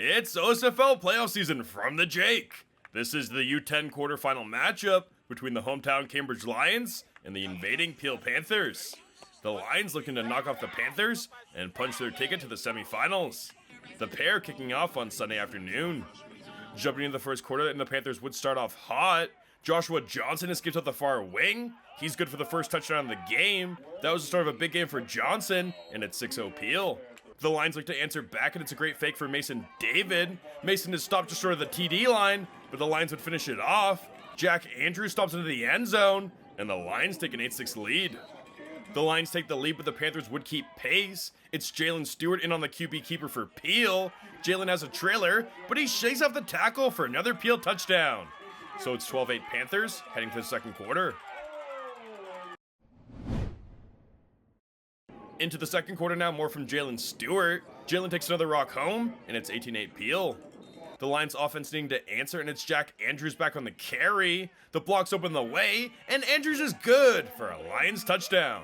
It's OSFL playoff season from the Jake. This is the U10 quarterfinal matchup between the hometown Cambridge Lions and the invading Peel Panthers. The Lions looking to knock off the Panthers and punch their ticket to the semifinals. The pair kicking off on Sunday afternoon. Jumping into the first quarter, and the Panthers would start off hot. Joshua Johnson escapes out the far wing. He's good for the first touchdown of the game. That was the start of a big game for Johnson, and it's 6-0 Peel. The Lions like to answer back, and it's a great fake for Mason David. Mason is stopped just short of the TD line, but the Lions would finish it off. Jack Andrews stops into the end zone, and the Lions take an 8-6 lead. The Lions take the lead, but the Panthers would keep pace. It's Jalen Stewart in on the QB keeper for Peel. Jalen has a trailer, but he shakes off the tackle for another Peel touchdown. So it's 12-8 Panthers heading to the second quarter. Into the second quarter now, more from Jalen Stewart. Jalen takes another rock home, and it's 18-8 Peel. The Lions offense needing to answer, and it's Jack Andrews back on the carry. The blocks open the way, and Andrews is good for a Lions touchdown.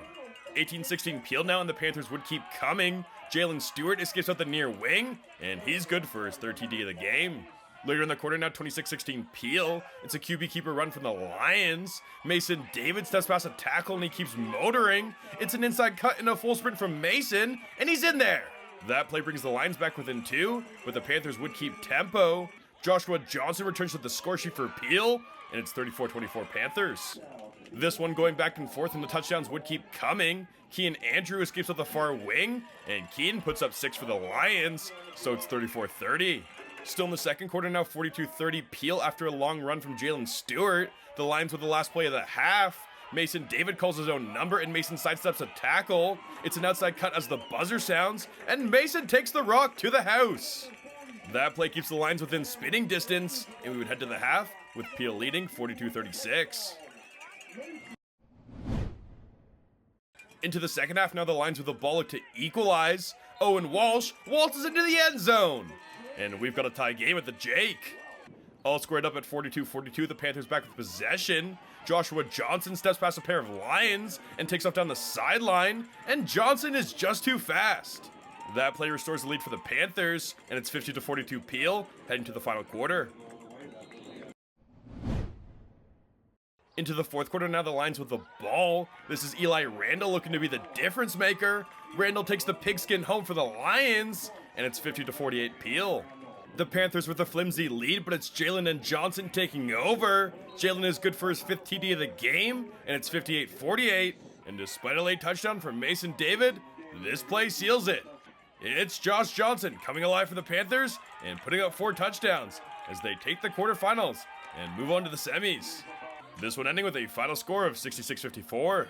18-16 Peel now, and the Panthers would keep coming. Jalen Stewart escapes out the near wing, and he's good for his third TD of the game. Later in the quarter now, 26-16 Peel. It's a QB keeper run from the Lions. Mason David steps past a tackle, and he keeps motoring. It's an inside cut and a full sprint from Mason, and he's in there. That play brings the Lions back within 2, but the Panthers would keep tempo. Joshua Johnson returns to the score sheet for Peel, and it's 34-24 Panthers. This one going back and forth, and the touchdowns would keep coming. Kean Andrew escapes out the far wing, and Kean puts up 6 for the Lions, so it's 34-30. Still in the second quarter now, 42-30 Peel after a long run from Jalen Stewart. The Lions with the last play of the half. Mason David calls his own number, and Mason sidesteps a tackle. It's an outside cut as the buzzer sounds, and Mason takes the rock to the house. That play keeps the Lions within spitting distance, and we would head to the half with Peel leading 42-36. Into the second half now, the Lions with the ball look to equalize. Owen Walsh waltzes into the end zone. And we've got a tie game at the Jake. All squared up at 42-42, the Panthers back with possession. Joshua Johnson steps past a pair of Lions and takes off down the sideline, and Johnson is just too fast. That play restores the lead for the Panthers, and it's 50-42 Peel, heading to the final quarter. Into the fourth quarter now, the Lions with the ball. This is Eli Randall looking to be the difference maker. Randall takes the pigskin home for the Lions, and it's 50-48 Peel. The Panthers with a flimsy lead, but it's Jalen and Johnson taking over. Jalen is good for his 5th TD of the game, and it's 58-48. And despite a late touchdown from Mason David, this play seals it. It's Josh Johnson coming alive for the Panthers and putting up 4 touchdowns as they take the quarterfinals and move on to the semis. This one ending with a final score of 66-54.